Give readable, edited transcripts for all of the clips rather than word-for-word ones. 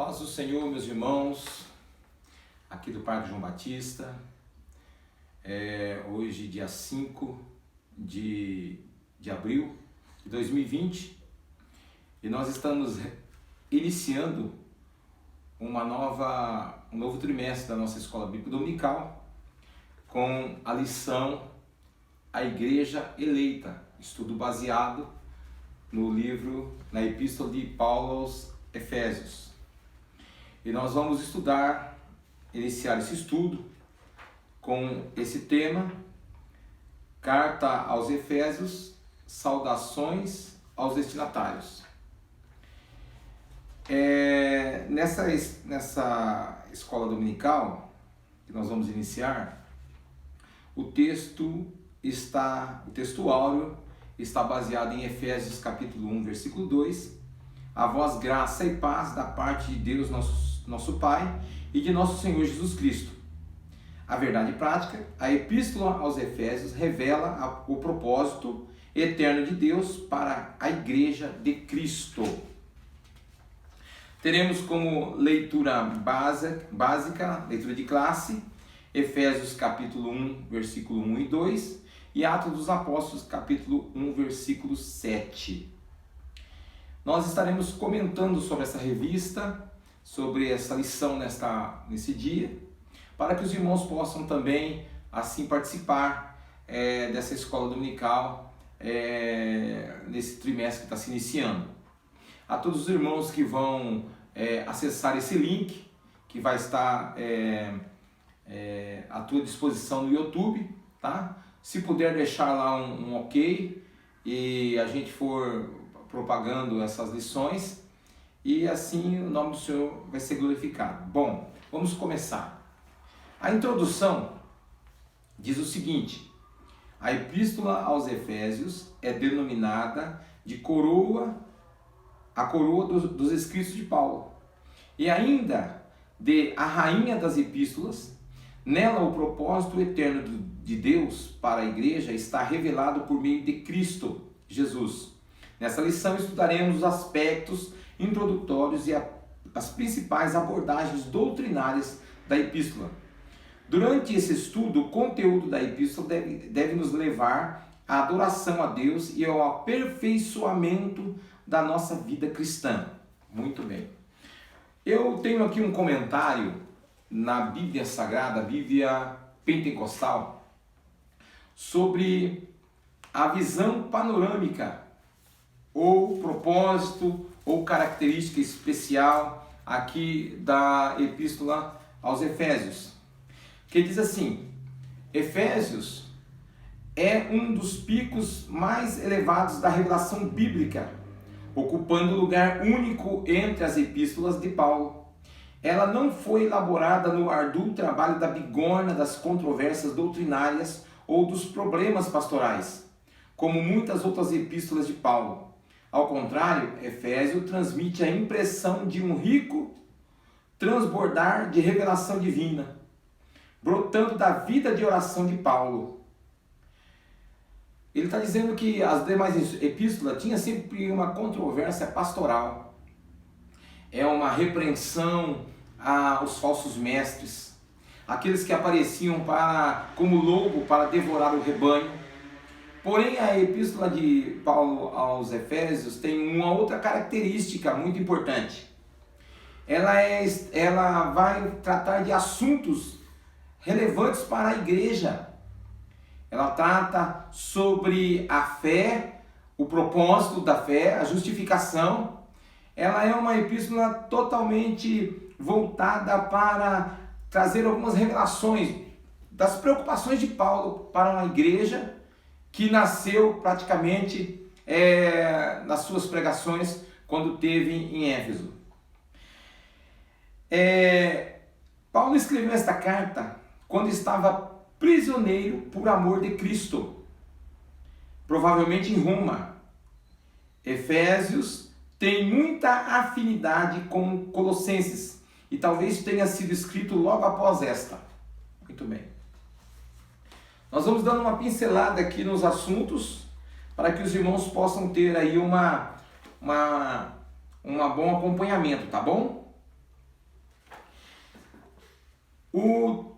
paz do Senhor, meus irmãos, aqui do Parque João Batista. Hoje, dia 5 de abril de 2020, e nós estamos iniciando um novo trimestre da nossa Escola Bíblica Dominical com a lição A Igreja Eleita, estudo baseado na Epístola de Paulo aos Efésios. E nós vamos iniciar esse estudo com esse tema, Carta aos Efésios, saudações aos destinatários. Nessa escola dominical que nós vamos iniciar, o texto áureo está baseado em Efésios capítulo 1, versículo 2. A vós graça e paz da parte de Deus, nosso Pai, e de nosso Senhor Jesus Cristo. A verdade prática, a Epístola aos Efésios revela o propósito eterno de Deus para a Igreja de Cristo. Teremos como leitura básica, leitura de classe, Efésios capítulo 1, versículo 1 e 2, e Atos dos Apóstolos capítulo 1, versículo 7. Nós estaremos comentando sobre essa revista, sobre essa lição nesse dia, para que os irmãos possam também assim participar dessa escola dominical nesse trimestre que está se iniciando. A todos os irmãos que vão acessar esse link, que vai estar à tua disposição no YouTube, tá? Se puder deixar lá um ok e a gente for propagando essas lições, e assim o nome do Senhor vai ser glorificado. Bom, vamos começar. A introdução diz o seguinte: a Epístola aos Efésios é denominada de a coroa dos escritos de Paulo, e ainda de a rainha das epístolas. Nela o propósito eterno de Deus para a igreja está revelado por meio de Cristo Jesus. Nessa lição estudaremos os aspectos introdutórios e as principais abordagens doutrinárias da epístola. Durante esse estudo, o conteúdo da epístola deve nos levar à adoração a Deus e ao aperfeiçoamento da nossa vida cristã. Muito bem. Eu tenho aqui um comentário na Bíblia Sagrada, Bíblia Pentecostal, sobre a visão panorâmica, ou propósito, ou característica especial aqui da Epístola aos Efésios, que diz assim: Efésios é um dos picos mais elevados da revelação bíblica, ocupando lugar único entre as epístolas de Paulo. Ela não foi elaborada no árduo trabalho da bigorna das controvérsias doutrinárias ou dos problemas pastorais, como muitas outras epístolas de Paulo. Ao contrário, Efésio transmite a impressão de um rico transbordar de revelação divina, brotando da vida de oração de Paulo. Ele está dizendo que as demais epístolas tinham sempre uma controvérsia pastoral. É uma repreensão aos falsos mestres, aqueles que apareciam como lobo para devorar o rebanho. Porém, a epístola de Paulo aos Efésios tem uma outra característica muito importante. Ela vai tratar de assuntos relevantes para a igreja. Ela trata sobre a fé, o propósito da fé, a justificação. Ela é uma epístola totalmente voltada para trazer algumas revelações das preocupações de Paulo para uma igreja que nasceu praticamente nas suas pregações quando esteve em Éfeso. Paulo escreveu esta carta quando estava prisioneiro por amor de Cristo, provavelmente em Roma. Efésios tem muita afinidade com Colossenses e talvez tenha sido escrito logo após esta. Muito bem. Nós vamos dando uma pincelada aqui nos assuntos para que os irmãos possam ter aí um bom acompanhamento, tá bom? O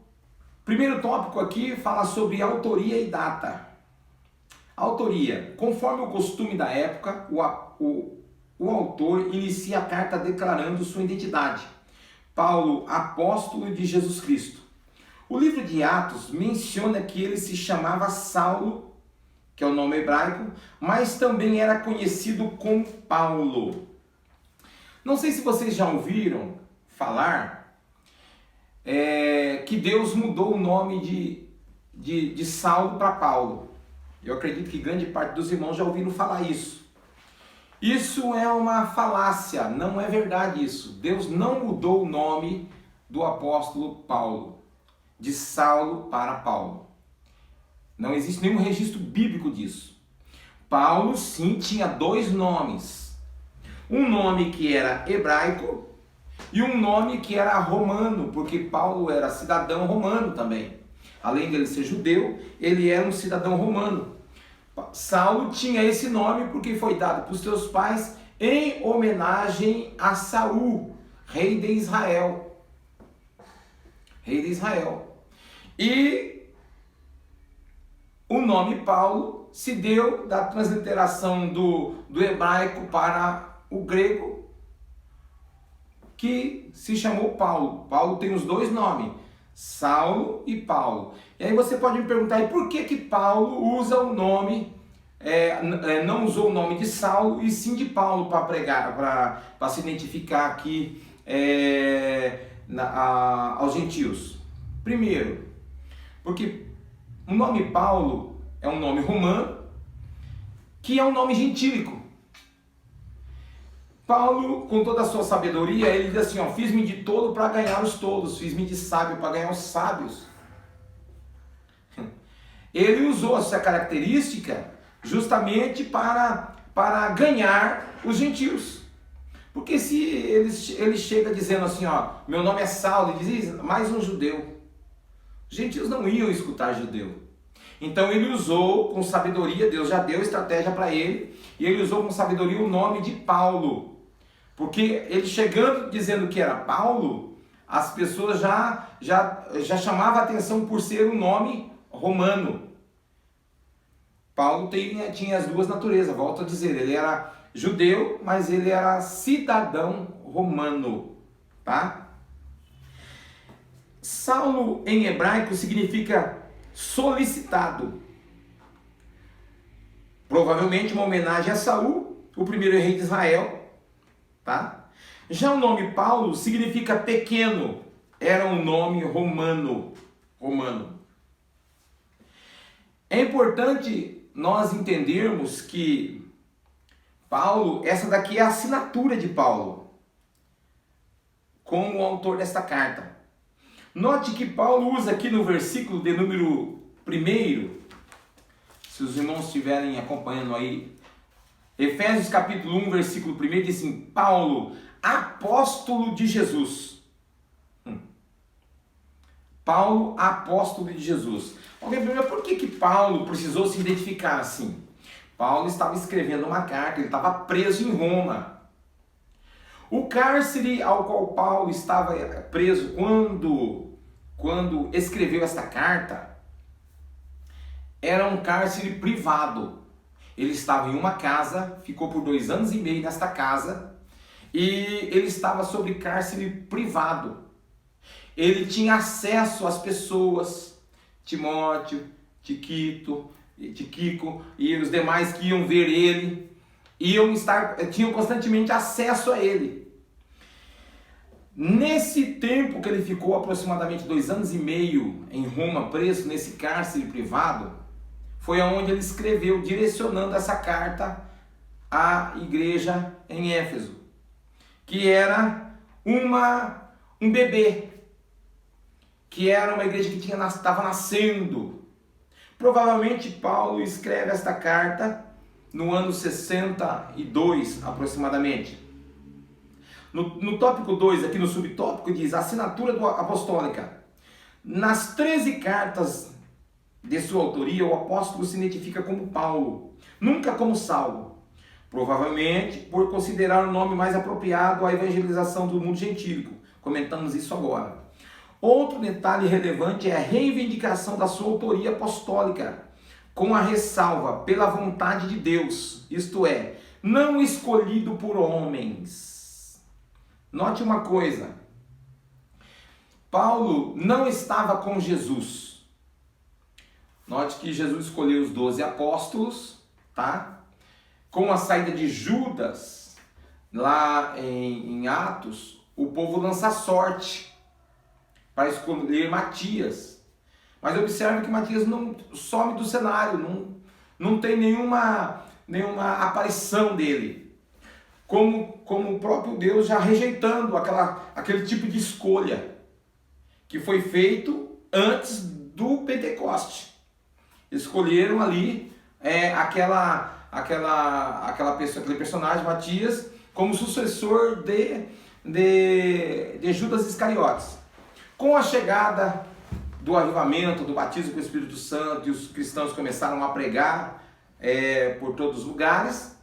primeiro tópico aqui fala sobre autoria e data. Autoria. Conforme o costume da época, o autor inicia a carta declarando sua identidade. Paulo, apóstolo de Jesus Cristo. O livro de Atos menciona que ele se chamava Saulo, que é o nome hebraico, mas também era conhecido como Paulo. Não sei se vocês já ouviram falar que Deus mudou o nome de Saulo para Paulo. Eu acredito que grande parte dos irmãos já ouviram falar isso. Isso é uma falácia, não é verdade isso. Deus não mudou o nome do apóstolo Paulo, de Saulo para Paulo. Não existe nenhum registro bíblico disso. Paulo sim tinha dois nomes. Um nome que era hebraico e um nome que era romano, porque Paulo era cidadão romano também. Além dele ser judeu, ele era um cidadão romano. Saulo tinha esse nome porque foi dado por seus pais em homenagem a Saul, rei de Israel. Rei de Israel. E o nome Paulo se deu da transliteração do hebraico para o grego, que se chamou Paulo. Paulo tem os dois nomes, Saulo e Paulo. E aí você pode me perguntar, e por que Paulo usa o nome, não usou o nome de Saulo e sim de Paulo para pregar, para se identificar aqui aos gentios? Primeiro, porque o nome Paulo é um nome romano, que é um nome gentílico. Paulo, com toda a sua sabedoria, ele diz assim, fiz-me de tolo para ganhar os tolos, fiz-me de sábio para ganhar os sábios. Ele usou essa característica justamente para ganhar os gentios. Porque se ele chega dizendo assim, meu nome é Saulo, ele diz, mais um judeu. Os gentios não iam escutar judeu. Então ele usou com sabedoria, Deus já deu estratégia para ele, e ele usou com sabedoria o nome de Paulo. Porque ele chegando dizendo que era Paulo, as pessoas já chamavam a atenção por ser um nome romano. Paulo tinha as duas naturezas, volto a dizer, ele era judeu, mas ele era cidadão romano, tá? Saulo em hebraico significa solicitado. Provavelmente uma homenagem a Saul, o primeiro rei de Israel, tá? Já o nome Paulo significa pequeno, era um nome romano. É importante nós entendermos que Paulo, essa daqui é a assinatura de Paulo, como o autor desta carta. Note que Paulo usa aqui no versículo de número 1, se os irmãos estiverem acompanhando aí, Efésios capítulo 1, versículo 1, diz assim, Paulo, apóstolo de Jesus. Paulo, apóstolo de Jesus. Alguém pergunta, por que Paulo precisou se identificar assim? Paulo estava escrevendo uma carta, ele estava preso em Roma. O cárcere ao qual Paulo estava preso quando escreveu esta carta era um cárcere privado. Ele estava em uma casa, ficou por 2 anos e meio nesta casa e ele estava sob cárcere privado. Ele tinha acesso às pessoas, Timóteo, Tiquico e os demais que iam ver ele, tinham constantemente acesso a ele. Nesse tempo que ele ficou aproximadamente 2 anos e meio em Roma, preso nesse cárcere privado, foi aonde ele escreveu, direcionando essa carta à igreja em Éfeso, que era um bebê, que era uma igreja que estava nascendo. Provavelmente Paulo escreve esta carta no ano 62 aproximadamente. No tópico 2, aqui no subtópico, diz assinatura apostólica. Nas 13 cartas de sua autoria, o apóstolo se identifica como Paulo, nunca como Saulo. Provavelmente por considerar o nome mais apropriado à evangelização do mundo gentílico. Comentamos isso agora. Outro detalhe relevante é a reivindicação da sua autoria apostólica, com a ressalva pela vontade de Deus, isto é, não escolhido por homens. Note uma coisa, Paulo não estava com Jesus. Note que Jesus escolheu os 12 apóstolos, tá? Com a saída de Judas, lá em Atos, o povo lança sorte para escolher Matias. Mas observe que Matias não some do cenário, não tem nenhuma aparição dele. Como o próprio Deus já rejeitando aquele tipo de escolha que foi feito antes do Pentecoste. Escolheram ali aquele personagem, Matias, como sucessor de Judas Iscariotes. Com a chegada do avivamento, do batismo com o Espírito Santo, e os cristãos começaram a pregar por todos os lugares,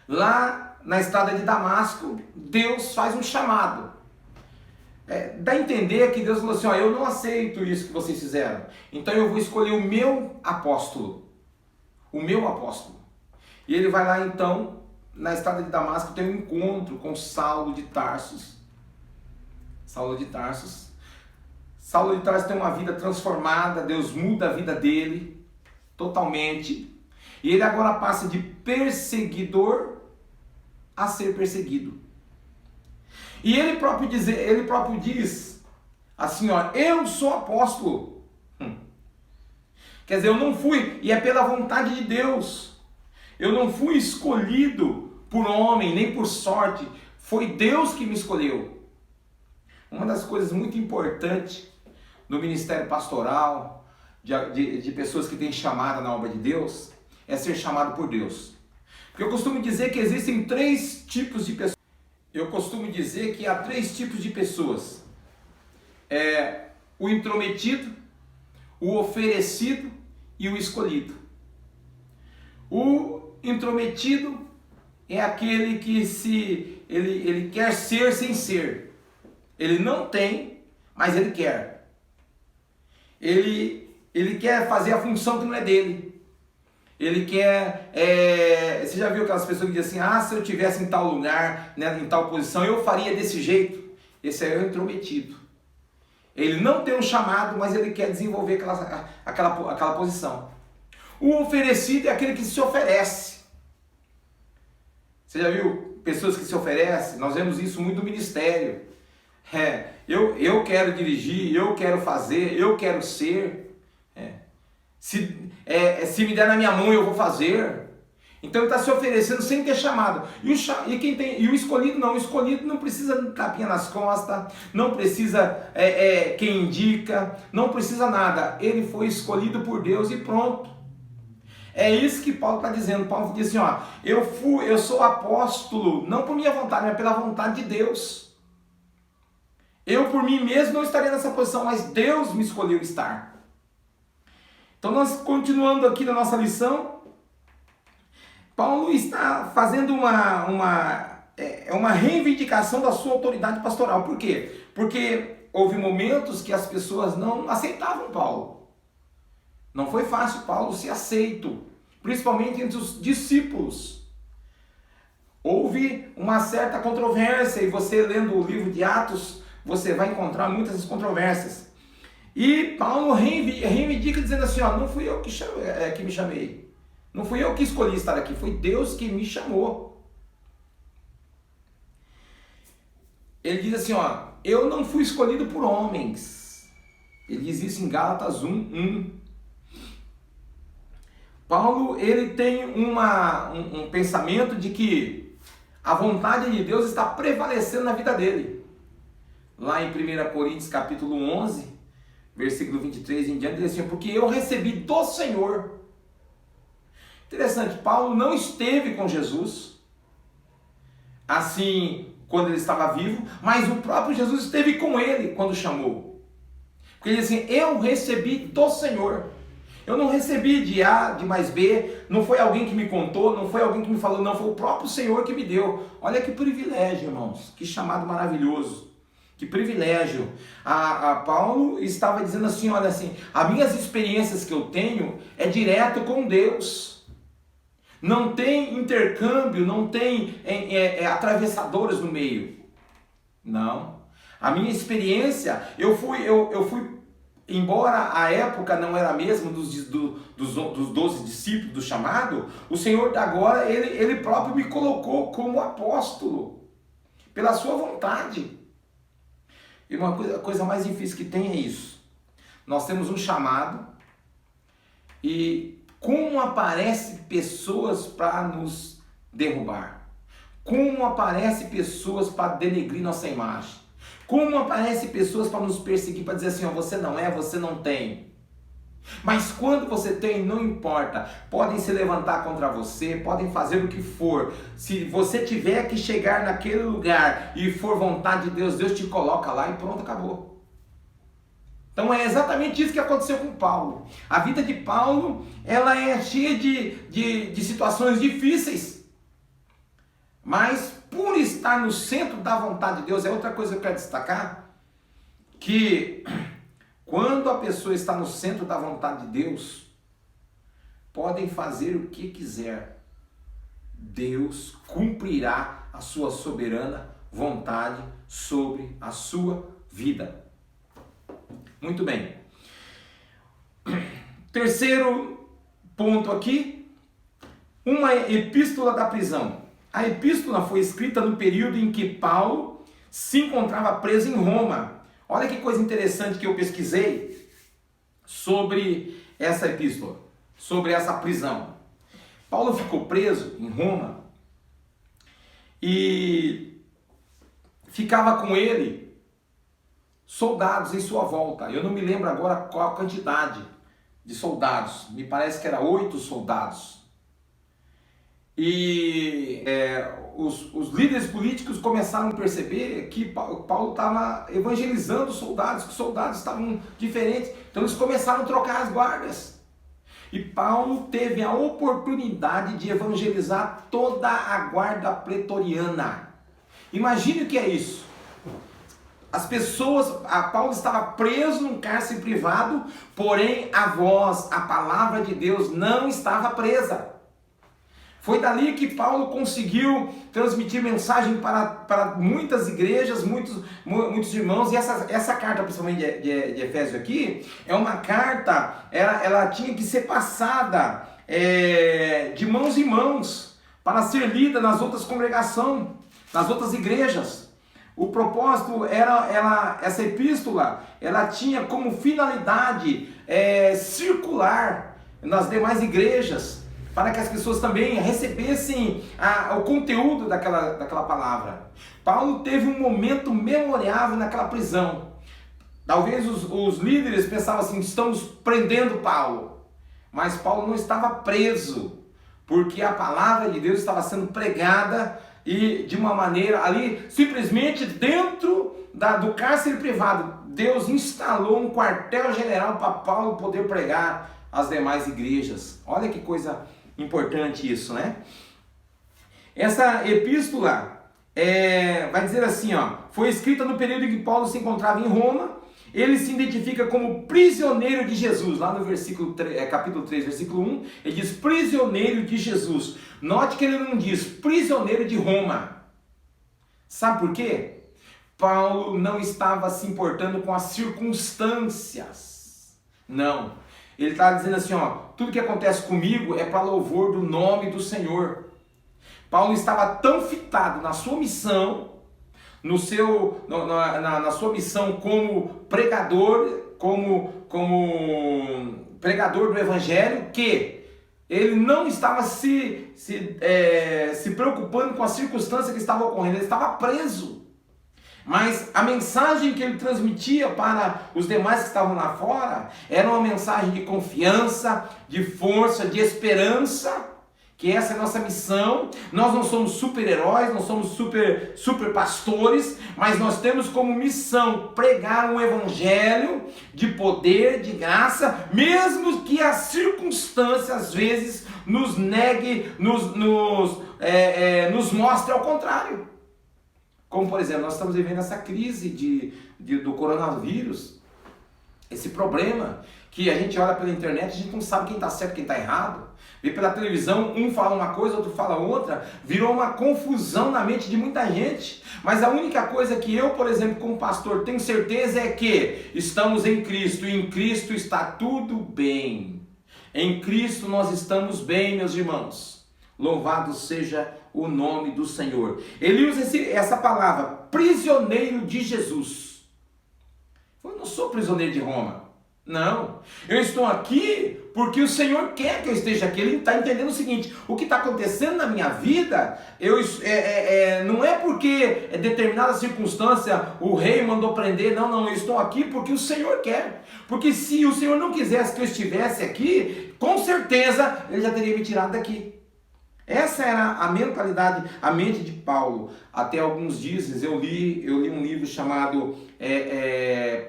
lá na estrada de Damasco, Deus faz um chamado. Dá a entender que Deus falou assim, eu não aceito isso que vocês fizeram, então eu vou escolher o meu apóstolo. O meu apóstolo. E ele vai lá então, na estrada de Damasco, tem um encontro com Saulo de Tarso. Saulo de Tarso tem uma vida transformada, Deus muda a vida dele totalmente. E ele agora passa de perseguidor a ser perseguido. E ele próprio diz assim, eu sou apóstolo. Quer dizer, eu não fui, e é pela vontade de Deus. Eu não fui escolhido por homem, nem por sorte. Foi Deus que me escolheu. Uma das coisas muito importantes no ministério pastoral, de pessoas que têm chamada na obra de Deus, é ser chamado por Deus. Porque eu costumo dizer que existem 3 tipos de pessoas. Eu costumo dizer que há 3 tipos de pessoas. O intrometido, o oferecido e o escolhido. O intrometido é aquele que ele quer ser sem ser. Ele não tem, mas ele quer. Ele quer fazer a função que não é dele. Ele quer... você já viu aquelas pessoas que dizem assim, se eu estivesse em tal lugar, né, em tal posição, eu faria desse jeito. Esse é o intrometido. Ele não tem um chamado, mas ele quer desenvolver aquela posição. O oferecido é aquele que se oferece. Você já viu pessoas que se oferecem? Nós vemos isso muito no ministério. Eu quero dirigir, eu quero fazer, eu quero ser. Se me der na minha mão, eu vou fazer. Então ele está se oferecendo sem ter chamado. E o escolhido não. O escolhido não precisa de tapinha nas costas, não precisa quem indica, não precisa nada. Ele foi escolhido por Deus e pronto. É isso que Paulo está dizendo. Paulo diz assim, eu sou apóstolo, não por minha vontade, mas pela vontade de Deus. Eu por mim mesmo não estaria nessa posição, mas Deus me escolheu estar. Então nós continuando aqui na nossa lição, Paulo está fazendo uma reivindicação da sua autoridade pastoral. Por quê? Porque houve momentos que as pessoas não aceitavam Paulo. Não foi fácil Paulo ser aceito, principalmente entre os discípulos. Houve uma certa controvérsia, e você lendo o livro de Atos, você vai encontrar muitas controvérsias. E Paulo reivindica dizendo assim, não fui eu que me chamei. Não fui eu que escolhi estar aqui, foi Deus que me chamou. Ele diz assim, eu não fui escolhido por homens. Ele diz isso em Gálatas 1:1. Paulo, ele tem um pensamento de que a vontade de Deus está prevalecendo na vida dele. Lá em 1 Coríntios capítulo 11, versículo 23 em diante, ele diz assim, porque eu recebi do Senhor. Interessante, Paulo não esteve com Jesus, assim, quando ele estava vivo, mas o próprio Jesus esteve com ele quando chamou. Porque ele diz assim, eu recebi do Senhor. Eu não recebi de A, de mais B, não foi alguém que me contou, não foi alguém que me falou, não, foi o próprio Senhor que me deu. Olha que privilégio, irmãos, que chamado maravilhoso. Que privilégio. A Paulo estava dizendo assim, olha assim, as minhas experiências que eu tenho é direto com Deus. Não tem intercâmbio, não tem atravessadores no meio. Não. A minha experiência, eu fui, embora a época não era a mesma dos 12 discípulos, do chamado, o Senhor agora, Ele próprio me colocou como apóstolo, pela sua vontade. E uma coisa mais difícil que tem é isso. Nós temos um chamado e como aparecem pessoas para nos derrubar? Como aparecem pessoas para denegrir nossa imagem? Como aparecem pessoas para nos perseguir, para dizer assim, ó, você não é, você não tem. Mas quando você tem, não importa. Podem se levantar contra você, podem fazer o que for. Se você tiver que chegar naquele lugar e for vontade de Deus, Deus te coloca lá e pronto, acabou. Então é exatamente isso que aconteceu com Paulo. A vida de Paulo, ela é cheia de situações difíceis. Mas por estar no centro da vontade de Deus, é outra coisa que eu quero destacar, que quando a pessoa está no centro da vontade de Deus, podem fazer o que quiser. Deus cumprirá a sua soberana vontade sobre a sua vida. Muito bem. Terceiro ponto aqui, uma epístola da prisão. A epístola foi escrita no período em que Paulo se encontrava preso em Roma. Olha que coisa interessante que eu pesquisei sobre essa epístola, sobre essa prisão. Paulo ficou preso em Roma e ficava com ele soldados em sua volta. Eu não me lembro agora qual a quantidade de soldados, me parece que era 8 soldados. E os líderes políticos começaram a perceber que Paulo estava evangelizando os soldados, que os soldados estavam diferentes. Então eles começaram a trocar as guardas. E Paulo teve a oportunidade de evangelizar toda a guarda pretoriana. Imagine o que é isso. As pessoas, Paulo estava preso num cárcere privado, porém a voz, a palavra de Deus não estava presa. Foi dali que Paulo conseguiu transmitir mensagem para muitas igrejas, muitos irmãos. E essa carta, principalmente de Efésios aqui, é uma carta, ela tinha que ser passada de mãos em mãos, para ser lida nas outras congregações, nas outras igrejas. O propósito essa epístola, ela tinha como finalidade circular nas demais igrejas, para que as pessoas também recebessem o conteúdo daquela palavra. Paulo teve um momento memorável naquela prisão. Talvez os líderes pensavam assim, estamos prendendo Paulo. Mas Paulo não estava preso, porque a palavra de Deus estava sendo pregada e de uma maneira ali, simplesmente dentro do cárcere privado. Deus instalou um quartel-general para Paulo poder pregar às demais igrejas. Olha que coisa importante isso, né? Essa epístola vai dizer assim, ó, foi escrita no período em que Paulo se encontrava em Roma. Ele se identifica como prisioneiro de Jesus. Lá no capítulo 3, versículo 1, ele diz prisioneiro de Jesus. Note que ele não diz prisioneiro de Roma. Sabe por quê? Paulo não estava se importando com as circunstâncias. Não. Ele está dizendo assim, ó, tudo que acontece comigo é para louvor do nome do Senhor. Paulo estava tão fitado na sua missão, na sua missão como pregador, como pregador do Evangelho, que ele não estava se preocupando com a circunstância que estava ocorrendo, ele estava preso. Mas a mensagem que ele transmitia para os demais que estavam lá fora era uma mensagem de confiança, de força, de esperança, que essa é a nossa missão. Nós não somos super-heróis, não somos super pastores, mas nós temos como missão pregar um evangelho de poder, de graça, mesmo que as circunstâncias às vezes nos negue, nos mostre ao contrário. Como, por exemplo, nós estamos vivendo essa crise do coronavírus, esse problema que a gente olha pela internet, a gente não sabe quem está certo, quem está errado. Vê pela televisão, um fala uma coisa, outro fala outra, virou uma confusão na mente de muita gente. Mas a única coisa que eu, por exemplo, como pastor, tenho certeza é que estamos em Cristo, e em Cristo está tudo bem. Em Cristo nós estamos bem, meus irmãos. Louvado seja o nome do Senhor. Ele usa essa palavra, prisioneiro de Jesus. Eu não sou prisioneiro de Roma. Não, eu estou aqui porque o Senhor quer que eu esteja aqui. Ele está entendendo o seguinte: o que está acontecendo na minha vida, não é porque é determinada circunstância o rei mandou prender, não, eu estou aqui porque o Senhor quer. Porque se o Senhor não quisesse que eu estivesse aqui, com certeza Ele já teria me tirado daqui. Essa era a mentalidade, a mente de Paulo. Até alguns dias eu li um livro chamado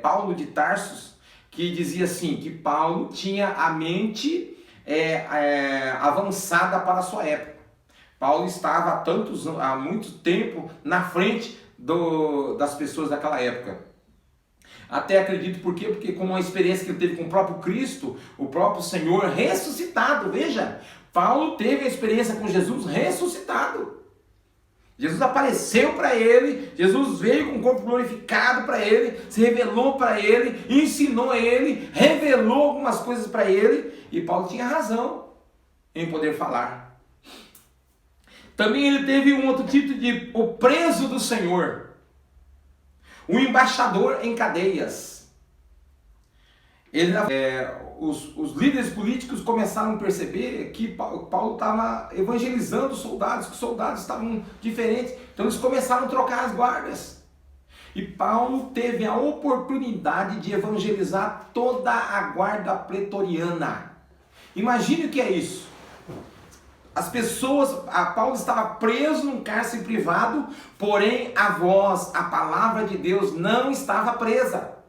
Paulo de Tarso, que dizia assim, que Paulo tinha a mente avançada para a sua época. Paulo estava há muito tempo na frente das pessoas daquela época. Até acredito por quê? Porque com uma experiência que ele teve com o próprio Cristo, o próprio Senhor ressuscitado, veja, Paulo teve a experiência com Jesus ressuscitado. Jesus apareceu para ele, Jesus veio com o corpo glorificado para ele, se revelou para ele, ensinou ele, revelou algumas coisas para ele, e Paulo tinha razão em poder falar. Também ele teve um outro título de o preso do Senhor, o embaixador em cadeias. Os líderes políticos começaram a perceber que Paulo estava evangelizando os soldados, que os soldados estavam diferentes, então eles começaram a trocar as guardas. E Paulo teve a oportunidade de evangelizar toda a guarda pretoriana. Imagine o que é isso. As pessoas, Paulo estava preso num cárcere privado, porém a voz, a palavra de Deus não estava presa.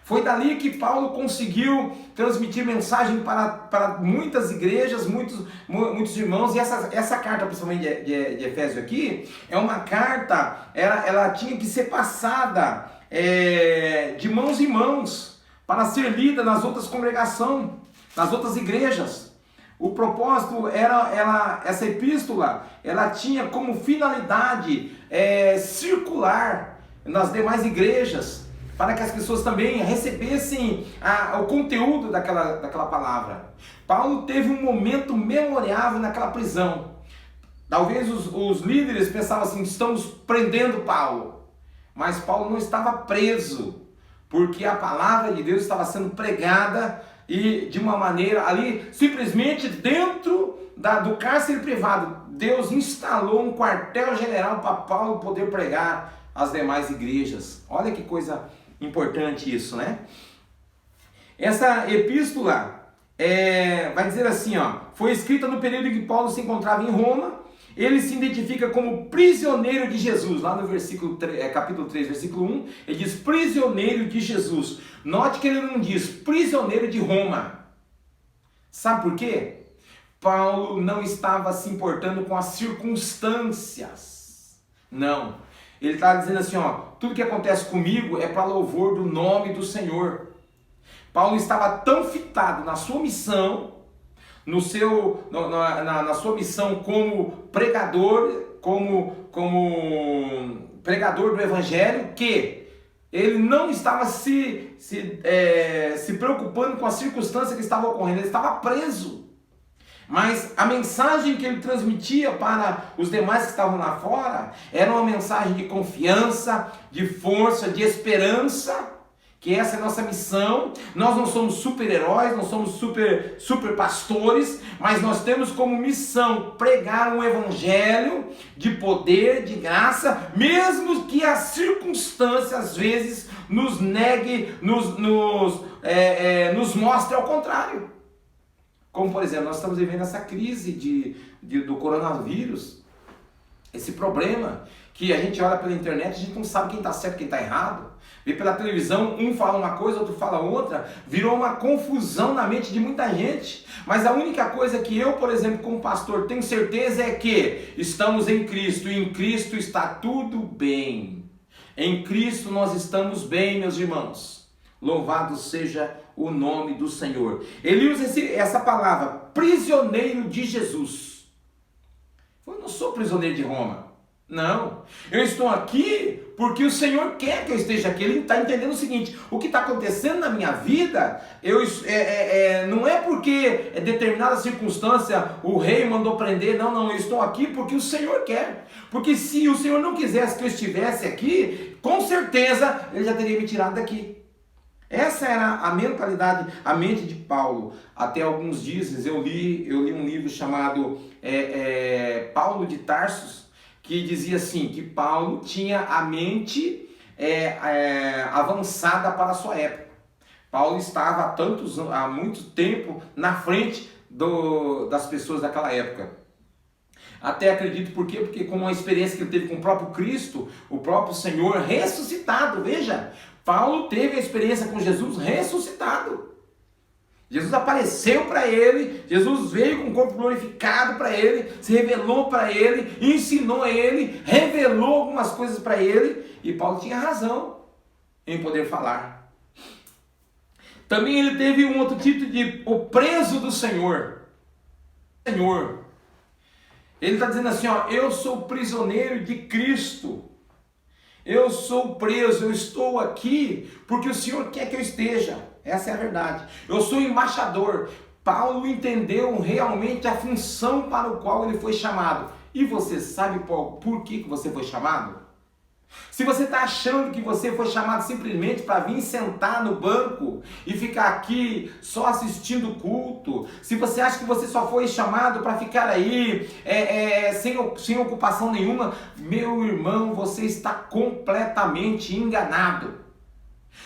Foi dali que Paulo conseguiu transmitir mensagem para muitas igrejas, muitos irmãos, e essa carta, principalmente de Efésio aqui, é uma carta, ela tinha que ser passada de mãos em mãos, para ser lida nas outras congregações, nas outras igrejas. O propósito essa epístola, ela tinha como finalidade circular nas demais igrejas, para que as pessoas também recebessem o conteúdo daquela palavra. Paulo teve um momento memorável naquela prisão. Talvez os líderes pensavam assim, estamos prendendo Paulo. Mas Paulo não estava preso, porque a palavra de Deus estava sendo pregada e de uma maneira ali, simplesmente dentro do cárcere privado, Deus instalou um quartel-general para Paulo poder pregar às demais igrejas. Olha que coisa importante isso, né? Essa epístola vai dizer assim, foi escrita no período em que Paulo se encontrava em Roma. Ele se identifica como prisioneiro de Jesus. Lá no capítulo 3, versículo 1, ele diz prisioneiro de Jesus. Note que ele não diz prisioneiro de Roma. Sabe por quê? Paulo não estava se importando com as circunstâncias. Não. Ele está dizendo assim, tudo que acontece comigo é para louvor do nome do Senhor. Paulo estava tão fitado na sua missão, na sua missão como pregador, como pregador do Evangelho, que ele não estava se preocupando com a circunstância que estava ocorrendo, ele estava preso. Mas a mensagem que ele transmitia para os demais que estavam lá fora era uma mensagem de confiança, de força, de esperança, que essa é a nossa missão. Nós não somos super-heróis, não somos super pastores, mas nós temos como missão pregar um evangelho de poder, de graça, mesmo que as circunstâncias às vezes nos negue, nos mostre ao contrário. Como, por exemplo, nós estamos vivendo essa crise do coronavírus, esse problema que a gente olha pela internet, a gente não sabe quem está certo, quem está errado. Vê pela televisão, um fala uma coisa, outro fala outra, virou uma confusão na mente de muita gente. Mas a única coisa que eu, por exemplo, como pastor, tenho certeza é que estamos em Cristo, e em Cristo está tudo bem. Em Cristo nós estamos bem, meus irmãos. Louvado seja o nome do Senhor. Ele usa essa palavra, prisioneiro de Jesus. Eu não sou prisioneiro de Roma. Não, eu estou aqui porque o Senhor quer que eu esteja aqui. Ele está entendendo o seguinte: o que está acontecendo na minha vida, não é porque é determinada circunstância o rei mandou prender, não, eu estou aqui porque o Senhor quer. Porque se o Senhor não quisesse que eu estivesse aqui, com certeza Ele já teria me tirado daqui. Essa era a mentalidade, a mente de Paulo. Até alguns dias eu li um livro chamado Paulo de Tarso, que dizia assim, que Paulo tinha a mente avançada para a sua época. Paulo estava há muito tempo na frente das pessoas daquela época. Até acredito por quê? Porque com a experiência que ele teve com o próprio Cristo, o próprio Senhor ressuscitado, veja, Paulo teve a experiência com Jesus ressuscitado. Jesus apareceu para ele, Jesus veio com o corpo glorificado para ele, se revelou para ele, ensinou a ele, revelou algumas coisas para ele, e Paulo tinha razão em poder falar. Também ele teve um outro título de o preso do Senhor. Senhor. Ele está dizendo assim, ó, eu sou prisioneiro de Cristo. Eu sou preso, eu estou aqui porque o Senhor quer que eu esteja. Essa é a verdade. Eu sou embaixador. Paulo entendeu realmente a função para o qual ele foi chamado. E você sabe por que você foi chamado? Se você está achando que você foi chamado simplesmente para vir sentar no banco e ficar aqui só assistindo o culto, se você acha que você só foi chamado para ficar aí sem ocupação nenhuma, meu irmão, você está completamente enganado.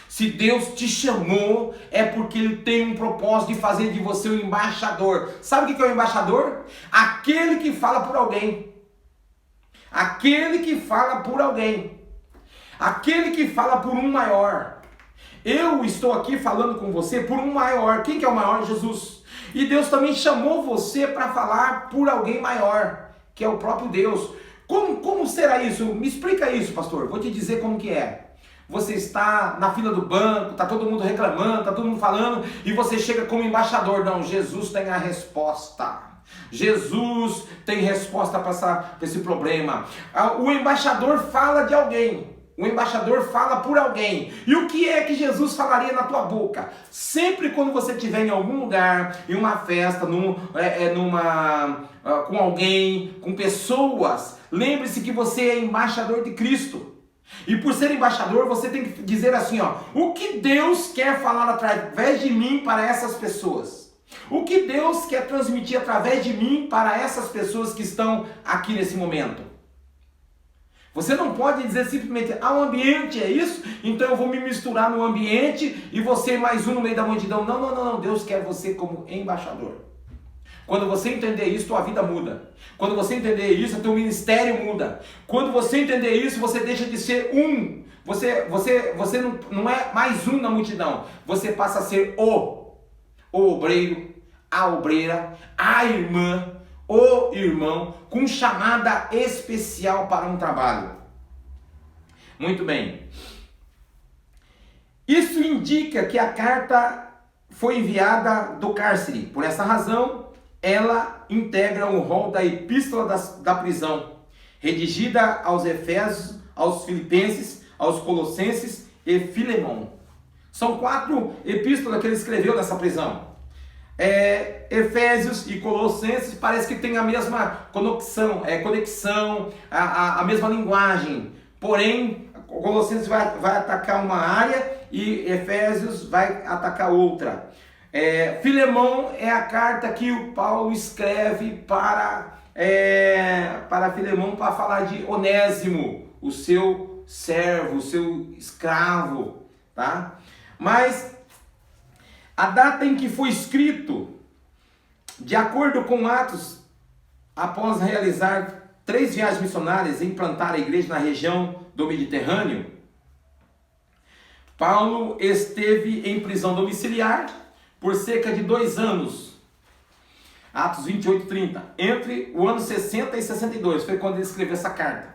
Se Deus te chamou, é porque Ele tem um propósito de fazer de você um embaixador. Sabe o que é o embaixador? Aquele que fala por alguém. Aquele que fala por alguém. Aquele que fala por um maior. Eu estou aqui falando com você por um maior. Quem que é o maior? Jesus. E Deus também chamou você para falar por alguém maior, que é o próprio Deus. Como será isso? Me explica isso, pastor. Vou te dizer como que é. Você está na fila do banco, está todo mundo reclamando, está todo mundo falando, e você chega como embaixador. Não, Jesus tem a resposta. Jesus tem resposta para esse problema. O embaixador fala de alguém. O embaixador fala por alguém. E o que é que Jesus falaria na tua boca? Sempre quando você estiver em algum lugar, em uma festa, com alguém, com pessoas, lembre-se que você é embaixador de Cristo. E por ser embaixador, você tem que dizer assim, ó, o que Deus quer falar através de mim para essas pessoas? O que Deus quer transmitir através de mim para essas pessoas que estão aqui nesse momento? Você não pode dizer simplesmente, o ambiente é isso, então eu vou me misturar no ambiente e você mais um no meio da multidão. Não, Deus quer você como embaixador. Quando você entender isso, tua vida muda. Quando você entender isso, teu ministério muda. Quando você entender isso, você deixa de ser um. Você não é mais um na multidão. Você passa a ser o obreiro, a obreira, a irmã, o irmão, com chamada especial para um trabalho. Muito bem. Isso indica que a carta foi enviada do cárcere. Por essa razão, ela integra o rol da epístola da prisão, redigida aos Efésios, aos Filipenses, aos Colossenses e Filemão. São 4 epístolas que ele escreveu nessa prisão. Efésios e Colossenses parece que tem a mesma conexão, a mesma linguagem. Porém, Colossenses vai atacar uma área e Efésios vai atacar outra. Filemão é a carta que o Paulo escreve para Filemão para falar de Onésimo, o seu servo, o seu escravo, tá? Mas a data em que foi escrito, de acordo com Atos, após realizar 3 viagens missionárias e implantar a igreja na região do Mediterrâneo, Paulo esteve em prisão domiciliar por cerca de 2 anos. Atos 28 e 30. Entre o ano 60 e 62, foi quando ele escreveu essa carta.